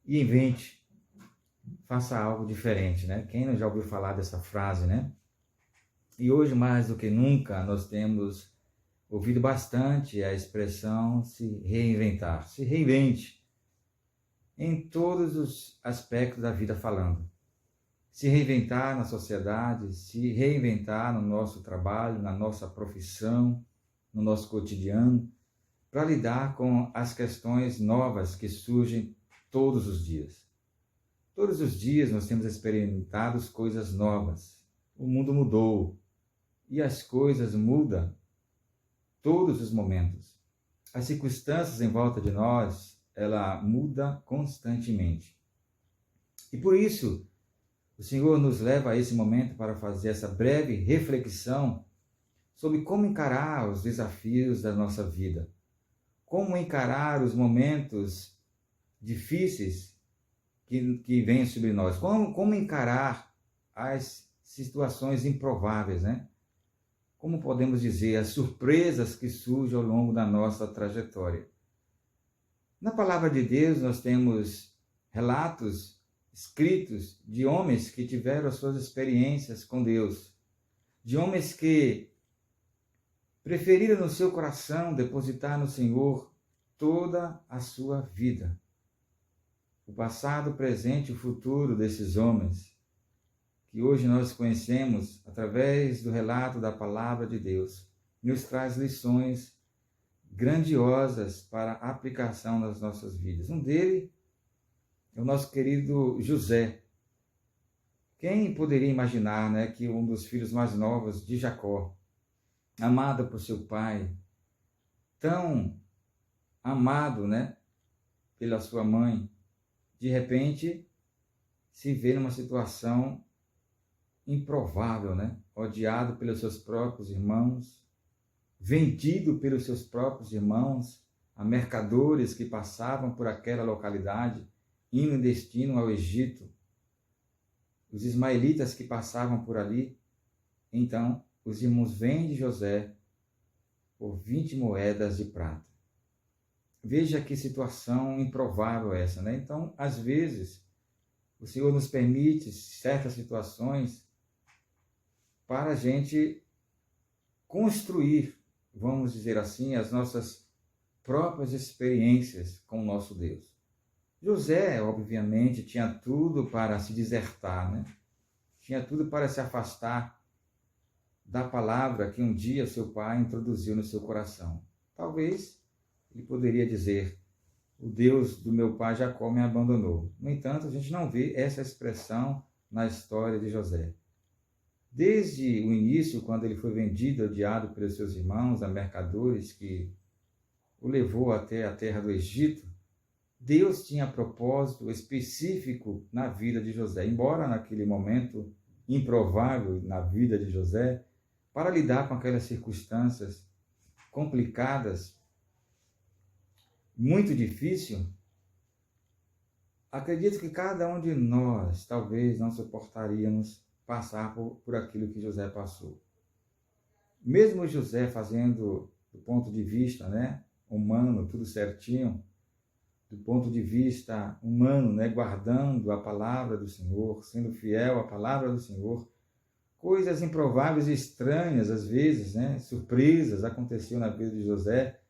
e invente, faça algo diferente, né? Quem não já ouviu falar dessa frase, né? E hoje, mais do que nunca, nós temos ouvido bastante a expressão se reinventar. Se reinvente em todos os aspectos da vida falando. Se reinventar na sociedade, se reinventar no nosso trabalho, na nossa profissão, no nosso cotidiano, para lidar com as questões novas que surgem todos os dias. Todos os dias nós temos experimentado coisas novas. O mundo mudou e as coisas mudam todos os momentos. As circunstâncias em volta de nós, ela muda constantemente. E por isso, o Senhor nos leva a esse momento para fazer essa breve reflexão sobre como encarar os desafios da nossa vida. Como encarar os momentos difíceis que vêm sobre nós. Como encarar as situações improváveis, né? Como podemos dizer, as surpresas que surgem ao longo da nossa trajetória. Na palavra de Deus nós temos relatos escritos de homens que tiveram as suas experiências com Deus, de homens que preferiram no seu coração depositar no Senhor toda a sua vida. O passado, o presente e o futuro desses homens, que hoje nós conhecemos através do relato da palavra de Deus, nos traz lições grandiosas para a aplicação nas nossas vidas. Um deles é o nosso querido José. Quem poderia imaginar, né, que um dos filhos mais novos de Jacó, amado por seu pai, tão amado, né, pela sua mãe, de repente se vê numa situação improvável, né? Odiado pelos seus próprios irmãos, vendido pelos seus próprios irmãos a mercadores que passavam por aquela localidade, indo em destino ao Egito. Os ismaelitas que passavam por ali. Então, os irmãos vendem José por 20 moedas de prata. Veja que situação improvável essa, né? Então, às vezes, o Senhor nos permite certas situações para a gente construir, vamos dizer assim, as nossas próprias experiências com o nosso Deus. José, obviamente, tinha tudo para se desertar, né? Tinha tudo para se afastar da palavra que um dia seu pai introduziu no seu coração. Talvez ele poderia dizer: o Deus do meu pai Jacó me abandonou. No entanto, a gente não vê essa expressão na história de José. Desde o início, quando ele foi vendido, odiado pelos seus irmãos, a mercadores que o levou até a terra do Egito, Deus tinha propósito específico na vida de José. Embora naquele momento improvável na vida de José, para lidar com aquelas circunstâncias complicadas, muito difícil, acredito que cada um de nós talvez não suportaríamos passar por aquilo que José passou. Mesmo José fazendo, do ponto de vista, né, humano, tudo certinho, do ponto de vista humano, né, guardando a palavra do Senhor, sendo fiel à palavra do Senhor, coisas improváveis e estranhas, às vezes, né, surpresas aconteciam na vida de José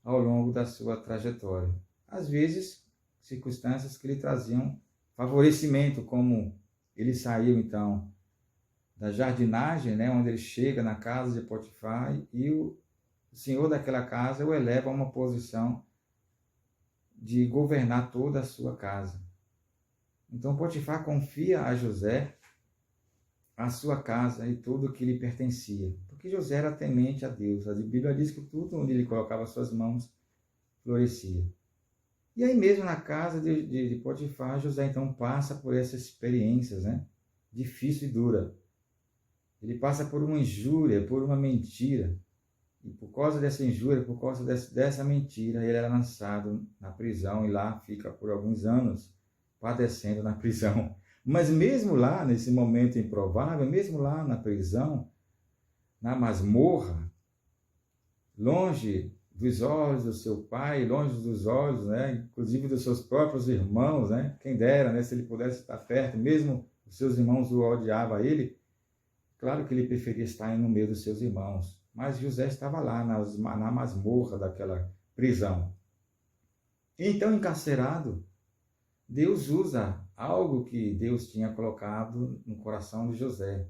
ao longo da sua trajetória. Às vezes, circunstâncias que lhe traziam favorecimento, como ele saiu, então, da jardinagem, né, onde ele chega na casa de Potifar, e o senhor daquela casa o eleva a uma posição de governar toda a sua casa. Então Potifar confia a José a sua casa e tudo o que lhe pertencia, porque José era temente a Deus. A Bíblia diz que tudo onde ele colocava suas mãos florescia. E aí mesmo na casa de Potifar, José então passa por essas experiências, né, difícil e dura. Ele passa por uma injúria, por uma mentira. E por causa dessa injúria, por causa dessa mentira, ele era lançado na prisão e lá fica por alguns anos padecendo na prisão. Mas mesmo lá, nesse momento improvável, mesmo lá na prisão, na masmorra, longe dos olhos do seu pai, longe dos olhos, né? Inclusive dos seus próprios irmãos, né? Quem dera, né? Se ele pudesse estar perto, mesmo os seus irmãos o odiavam a ele, claro que ele preferia estar no meio dos seus irmãos, mas José estava lá na masmorra daquela prisão. Então, encarcerado, Deus usa algo que Deus tinha colocado no coração de José.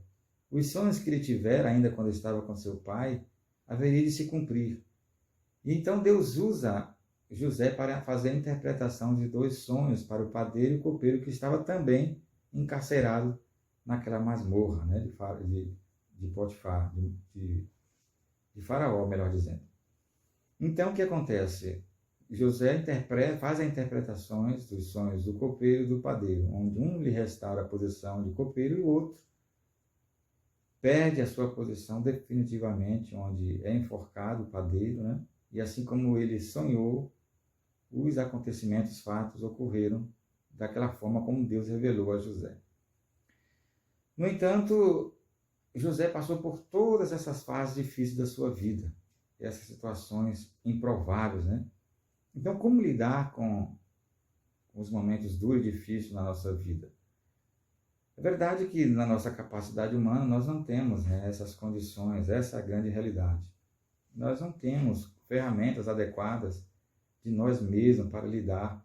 Os sonhos que ele tivera ainda quando estava com seu pai haveria de se cumprir. E então Deus usa José para fazer a interpretação de 2 sonhos para o padeiro e o copeiro que estava também encarcerado naquela masmorra, né, de Potifar, de Faraó, melhor dizendo. Então, o que acontece? José faz as interpretações dos sonhos do copeiro e do padeiro, onde um lhe restaura a posição de copeiro e o outro perde a sua posição definitivamente, onde é enforcado o padeiro, né? E assim como ele sonhou, os acontecimentos, fatos ocorreram daquela forma como Deus revelou a José. No entanto, José passou por todas essas fases difíceis da sua vida, essas situações improváveis, né? Então, como lidar com os momentos duros e difíceis na nossa vida? É verdade que na nossa capacidade humana nós não temos, né, essas condições, essa é a grande realidade. Nós não temos ferramentas adequadas de nós mesmos para lidar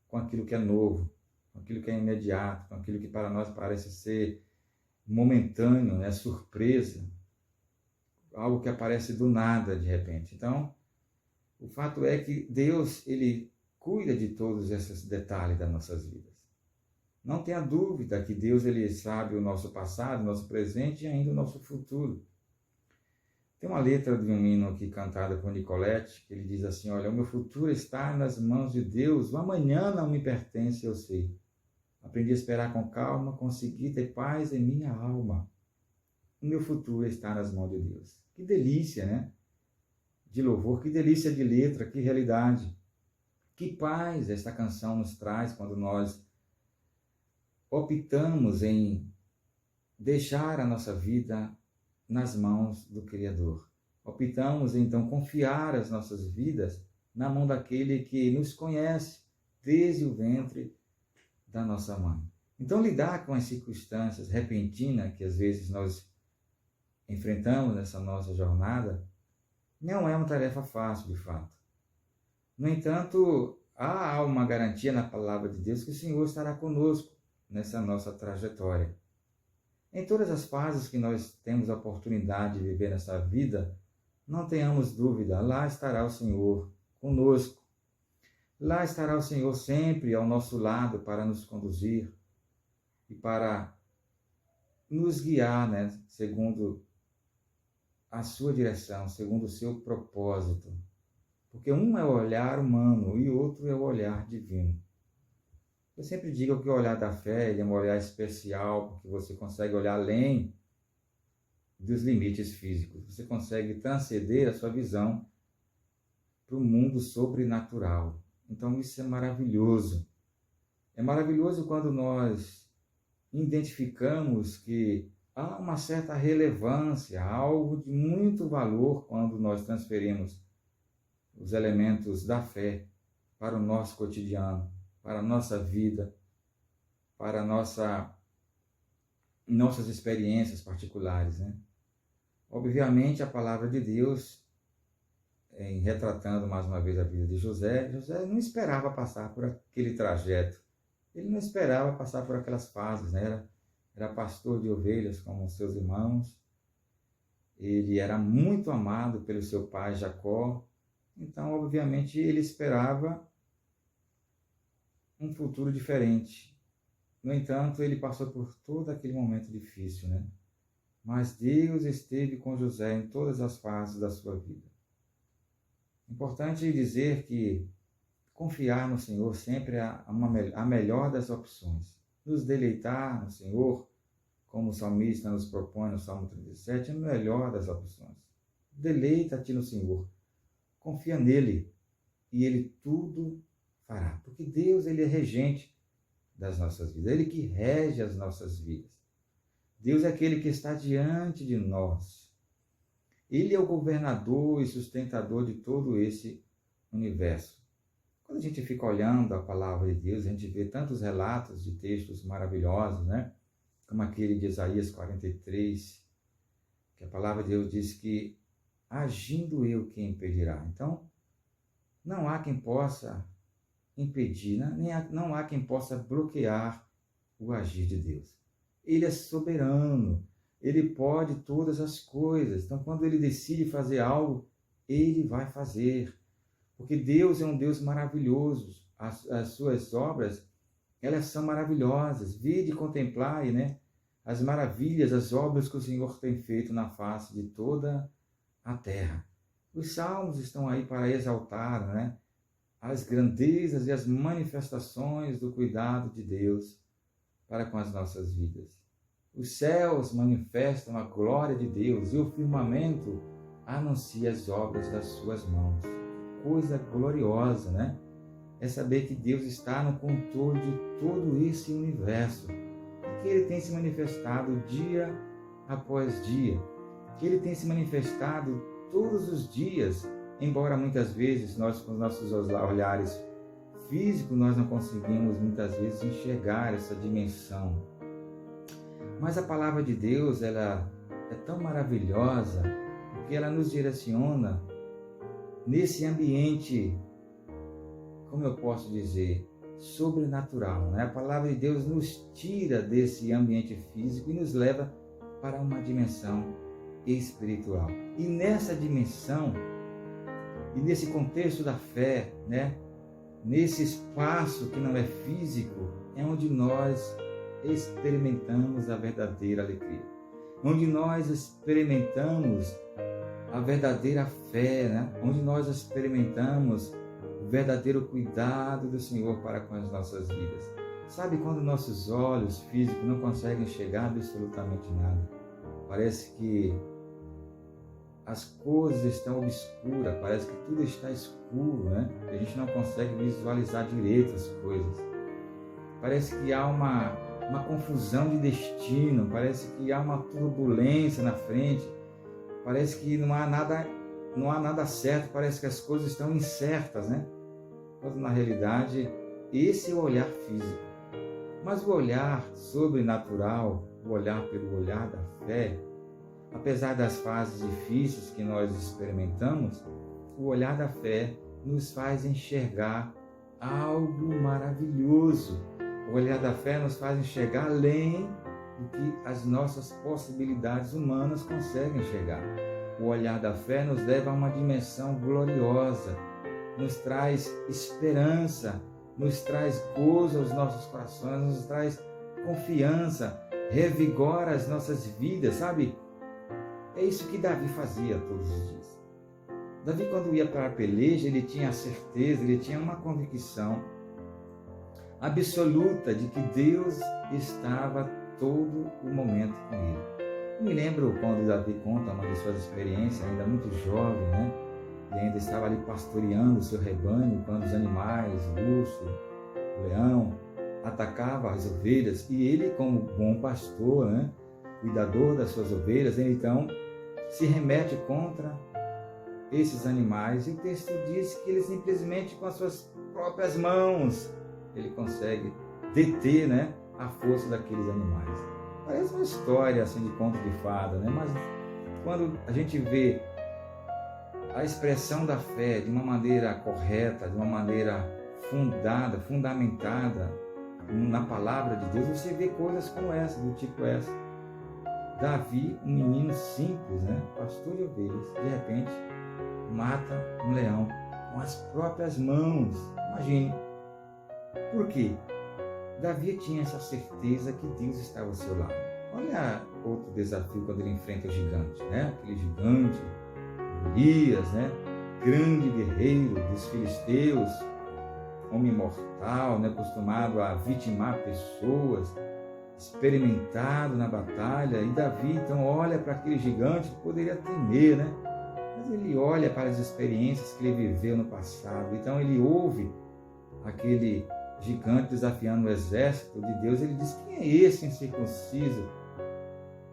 com aquilo que é novo, com aquilo que é imediato, com aquilo que para nós parece ser momentâneo, né, surpresa, algo que aparece do nada de repente. Então, o fato é que Deus, ele cuida de todos esses detalhes das nossas vidas. Não tenha dúvida que Deus, ele sabe o nosso passado, o nosso presente e ainda o nosso futuro. Tem uma letra de um hino aqui cantada por Nicolette, que ele diz assim: olha, o meu futuro está nas mãos de Deus, o amanhã não me pertence, eu sei. Aprendi a esperar com calma, consegui ter paz em minha alma. O meu futuro está nas mãos de Deus. Que delícia, né? De louvor, que delícia de letra, que realidade. Que paz esta canção nos traz quando nós optamos em deixar a nossa vida nas mãos do Criador. Optamos, então, confiar as nossas vidas na mão daquele que nos conhece desde o ventre da nossa mãe. Então, lidar com as circunstâncias repentinas que às vezes nós enfrentamos nessa nossa jornada não é uma tarefa fácil, de fato. No entanto, há uma garantia na palavra de Deus que o Senhor estará conosco nessa nossa trajetória. Em todas as fases que nós temos a oportunidade de viver nessa vida, não tenhamos dúvida, lá estará o Senhor conosco. Lá estará o Senhor sempre ao nosso lado para nos conduzir e para nos guiar, né, segundo a sua direção, segundo o seu propósito. Porque um é o olhar humano e o outro é o olhar divino. Eu sempre digo que o olhar da fé é um olhar especial, porque você consegue olhar além dos limites físicos. Você consegue transcender a sua visão para o mundo sobrenatural. Então isso é maravilhoso. É maravilhoso quando nós identificamos que há uma certa relevância, algo de muito valor quando nós transferimos os elementos da fé para o nosso cotidiano, para a nossa vida, para nossas experiências particulares, né? Obviamente, a palavra de Deus, em retratando mais uma vez a vida de José, José não esperava passar por aquele trajeto. Ele não esperava passar por aquelas fases, né? Era pastor de ovelhas como seus irmãos. Ele era muito amado pelo seu pai Jacó. Então, obviamente, ele esperava um futuro diferente. No entanto, ele passou por todo aquele momento difícil, né? Mas Deus esteve com José em todas as fases da sua vida. Importante dizer que confiar no Senhor sempre é a melhor das opções. Nos deleitar no Senhor, como o salmista nos propõe no Salmo 37, é a melhor das opções. Deleita-te no Senhor. Confia nele e ele tudo fará. Porque Deus, ele é regente das nossas vidas. Ele que rege as nossas vidas. Deus é aquele que está diante de nós. Ele é o governador e sustentador de todo esse universo. Quando a gente fica olhando a palavra de Deus, a gente vê tantos relatos de textos maravilhosos, né? Como aquele de Isaías 43, que a palavra de Deus diz que agindo eu, quem impedirá? Então, não há quem possa impedir, não há quem possa bloquear o agir de Deus. Ele é soberano, ele pode todas as coisas. Então, quando ele decide fazer algo, ele vai fazer. Porque Deus é um Deus maravilhoso. As suas obras, elas são maravilhosas. Vide e contemplai, né, as maravilhas, as obras que o Senhor tem feito na face de toda a terra. Os salmos estão aí para exaltar, né, as grandezas e as manifestações do cuidado de Deus para com as nossas vidas. Os céus manifestam a glória de Deus e o firmamento anuncia as obras das suas mãos. Coisa gloriosa, né? É saber que Deus está no controle de todo esse universo, que Ele tem se manifestado dia após dia, que Ele tem se manifestado todos os dias, embora muitas vezes nós, com os nossos olhares físicos, nós não conseguimos muitas vezes enxergar essa dimensão. Mas a palavra de Deus, ela é tão maravilhosa, porque ela nos direciona nesse ambiente, como eu posso dizer, sobrenatural, né? A palavra de Deus nos tira desse ambiente físico e nos leva para uma dimensão espiritual. E nessa dimensão, e nesse contexto da fé, né? Nesse espaço que não é físico, é onde nós experimentamos a verdadeira alegria, onde nós experimentamos a verdadeira fé, né? Onde nós experimentamos o verdadeiro cuidado do Senhor para com as nossas vidas. Sabe quando nossos olhos físicos não conseguem enxergar absolutamente nada? Parece que as coisas estão obscuras, parece que tudo está escuro, né? A gente não consegue visualizar direito as coisas. Parece que há uma confusão de destino, parece que há uma turbulência na frente, parece que não há nada certo, parece que as coisas estão incertas, né? Quando na realidade esse é o olhar físico. Mas o olhar sobrenatural, o olhar pelo olhar da fé, apesar das fases difíceis que nós experimentamos, o olhar da fé nos faz enxergar algo maravilhoso. O olhar da fé nos faz enxergar além do que as nossas possibilidades humanas conseguem enxergar. O olhar da fé nos leva a uma dimensão gloriosa, nos traz esperança, nos traz gozo aos nossos corações, nos traz confiança, revigora as nossas vidas, sabe? É isso que Davi fazia todos os dias. Davi, quando ia para a peleja, ele tinha a certeza, ele tinha uma convicção absoluta de que Deus estava todo o momento com ele. Eu me lembro quando Davi conta uma de suas experiências, ainda muito jovem, né? E ainda estava ali pastoreando o seu rebanho, quando os animais, o urso, o leão, atacavam as ovelhas. E ele, como bom pastor, né? Cuidador das suas ovelhas, ele então se remete contra esses animais. E o texto diz que ele simplesmente, com as suas próprias mãos, ele consegue deter, né, a força daqueles animais. Parece uma história assim de conto de fada, né? Mas quando a gente vê a expressão da fé de uma maneira correta, de uma maneira fundamentada na palavra de Deus, você vê coisas como essa, do tipo essa. Davi, um menino simples, né, pastor de ovelhas, de repente mata um leão com as próprias mãos. Imagine. Por quê? Davi tinha essa certeza que Deus estava ao seu lado. Olha outro desafio quando ele enfrenta o gigante, né? Aquele gigante, Golias, né? Grande guerreiro dos filisteus, homem mortal, né? Acostumado a vitimar pessoas, experimentado na batalha. E Davi então olha para aquele gigante que poderia temer, né? Mas ele olha para as experiências que ele viveu no passado. Então ele ouve aquele gigante desafiando o exército de Deus. Ele diz: quem é esse incircunciso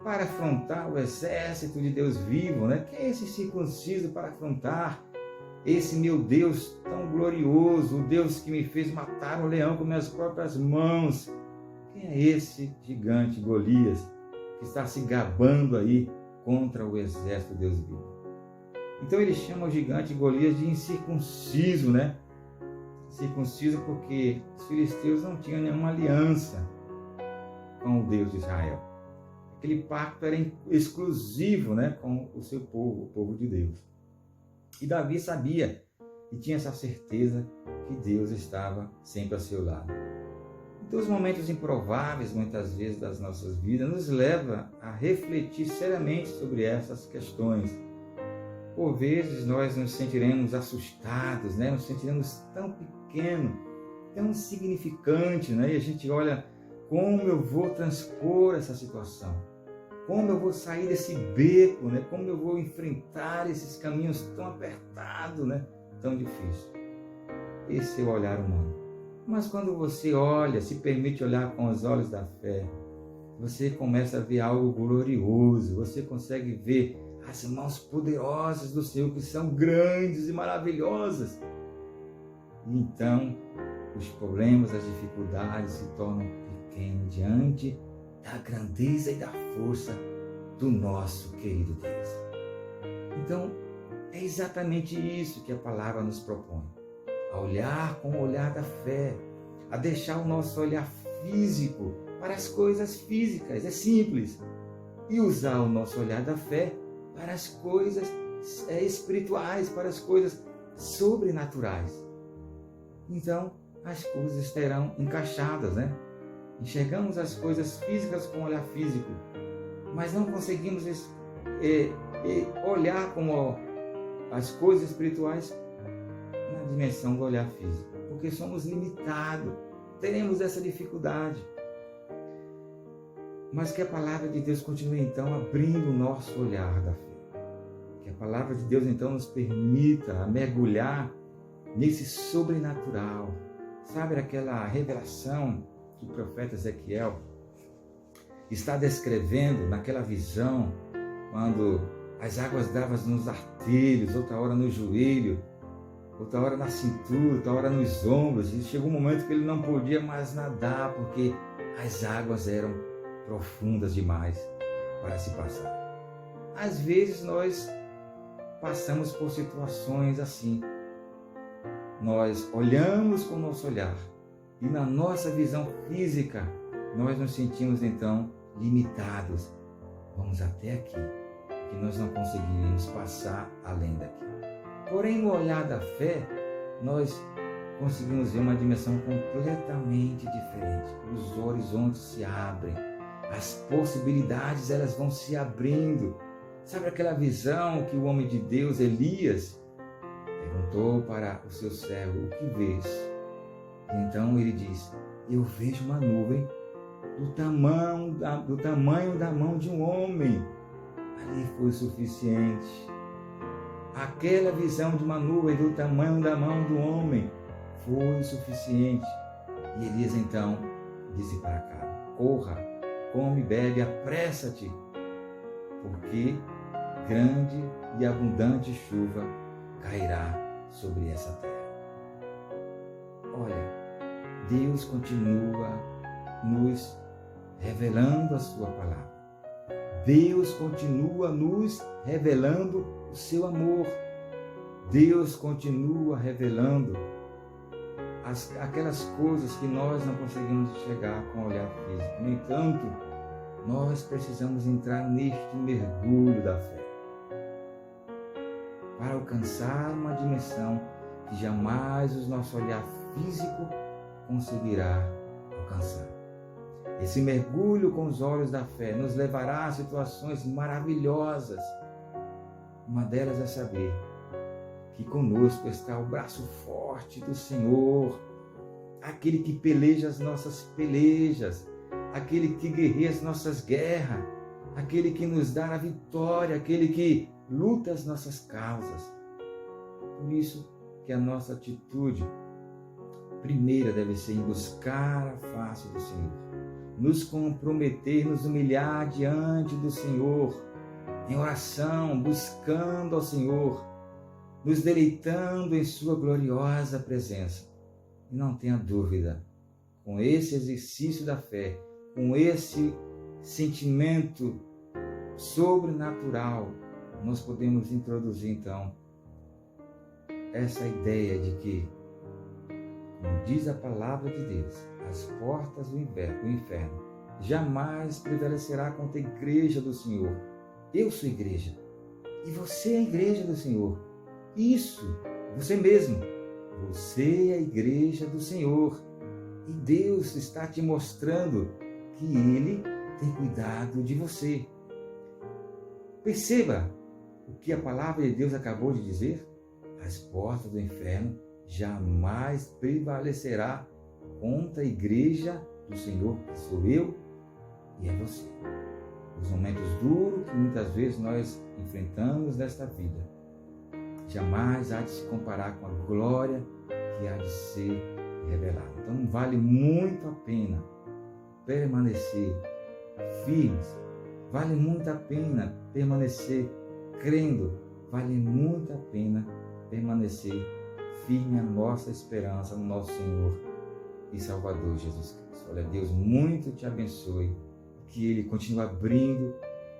para afrontar o exército de Deus vivo, né? Quem é esse circunciso para afrontar esse meu Deus tão glorioso, o Deus que me fez matar um leão com minhas próprias mãos? Quem é esse gigante Golias que está se gabando aí contra o exército de Deus vivo? Então ele chama o gigante Golias de incircunciso, né? Circunciso porque os filisteus não tinham nenhuma aliança com o Deus de Israel. Aquele pacto era exclusivo, né, com o seu povo, o povo de Deus. E Davi sabia e tinha essa certeza que Deus estava sempre ao seu lado. Então os momentos improváveis, muitas vezes, das nossas vidas, nos levam a refletir seriamente sobre essas questões. Por vezes nós nos sentiremos assustados, né? Nos sentiremos tão pequenos, tão insignificantes, né? E a gente olha, como eu vou transpor essa situação? Como eu vou sair desse beco, né? Como eu vou enfrentar esses caminhos tão apertados, né? Tão difíceis. Esse é o olhar humano. Mas quando você olha, se permite olhar com os olhos da fé, você começa a ver algo glorioso, você consegue ver as mãos poderosas do Senhor, que são grandes e maravilhosas. E então, os problemas, as dificuldades se tornam pequenos diante da grandeza e da força do nosso querido Deus. Então, é exatamente isso que a palavra nos propõe. A olhar com o olhar da fé, a deixar o nosso olhar físico para as coisas físicas, é simples, e usar o nosso olhar da fé para as coisas espirituais, para as coisas sobrenaturais. Então, as coisas estarão encaixadas, né? Enxergamos as coisas físicas com o olhar físico, mas não conseguimos olhar como as coisas espirituais na dimensão do olhar físico, porque somos limitados, teremos essa dificuldade. Mas que a palavra de Deus continue então abrindo o nosso olhar da fé. Que a palavra de Deus então nos permita mergulhar nesse sobrenatural. Sabe aquela revelação que o profeta Ezequiel está descrevendo naquela visão, quando as águas davam nos artelhos, outra hora no joelho, outra hora na cintura, outra hora nos ombros, e chegou um momento que ele não podia mais nadar, porque as águas eram profundas demais para se passar. Às vezes nós passamos por situações assim. Nós olhamos com o nosso olhar e na nossa visão física nós nos sentimos então limitados. Vamos até aqui, que nós não conseguiremos passar além daqui. Porém, no olhar da fé, nós conseguimos ver uma dimensão completamente diferente. Os horizontes se abrem, as possibilidades elas vão se abrindo. Sabe aquela visão que o homem de Deus, Elias, perguntou para o seu servo: o que vês? Então ele diz: eu vejo uma nuvem do tamanho da mão de um homem. Ali foi o suficiente. Aquela visão de uma nuvem do tamanho da mão do homem foi o suficiente. E Elias então disse para Acabe: corra, come e bebe, apressa-te, porque grande e abundante chuva cairá sobre essa terra. Olha, Deus continua nos revelando a sua palavra. Deus continua nos revelando o seu amor. Deus continua revelando aquelas coisas que nós não conseguimos enxergar com o olhar físico. No entanto, nós precisamos entrar neste mergulho da fé para alcançar uma dimensão que jamais o nosso olhar físico conseguirá alcançar. Esse mergulho com os olhos da fé nos levará a situações maravilhosas. Uma delas é saber que conosco está o braço forte do Senhor, aquele que peleja as nossas pelejas, aquele que guerreia as nossas guerras, aquele que nos dá a vitória, aquele que luta as nossas causas. Por isso que a nossa atitude primeira deve ser em buscar a face do Senhor, nos comprometer, nos humilhar diante do Senhor, em oração, buscando ao Senhor, nos deleitando em sua gloriosa presença. E não tenha dúvida, com esse exercício da fé, com esse sentimento sobrenatural, nós podemos introduzir então essa ideia de que, como diz a palavra de Deus, as portas do inferno jamais prevalecerá contra a igreja do Senhor. Eu sou igreja e você é a igreja do Senhor. Isso, você mesmo. Você é a igreja do Senhor. E Deus está te mostrando que Ele tem cuidado de você. Perceba o que a palavra de Deus acabou de dizer. As portas do inferno jamais prevalecerá contra a igreja do Senhor, que sou eu e é você. Os momentos duros que muitas vezes nós enfrentamos nesta vida jamais há de se comparar com a glória que há de ser revelada. Então vale muito a pena permanecer firmes, vale muito a pena permanecer crendo, vale muito a pena permanecer firme a nossa esperança no nosso Senhor e Salvador Jesus Cristo. Olha, Deus muito te abençoe, que Ele continue abrindo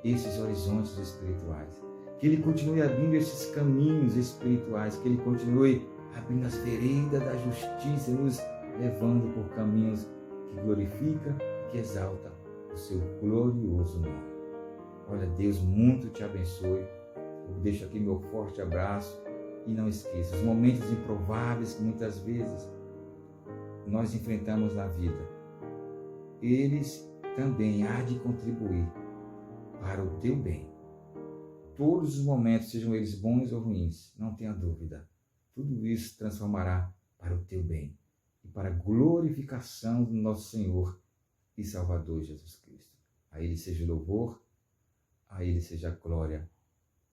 esses horizontes espirituais, que Ele continue abrindo esses caminhos espirituais, que Ele continue abrindo as veredas da justiça e nos levando por caminhos que glorifica, que exalta o seu glorioso nome. Olha, Deus muito te abençoe. Eu deixo aqui meu forte abraço e não esqueça, os momentos improváveis que muitas vezes nós enfrentamos na vida, eles também há de contribuir para o teu bem. Todos os momentos, sejam eles bons ou ruins, não tenha dúvida, tudo isso transformará para o teu bem e para a glorificação do nosso Senhor e Salvador Jesus Cristo. A Ele seja o louvor, a Ele seja a glória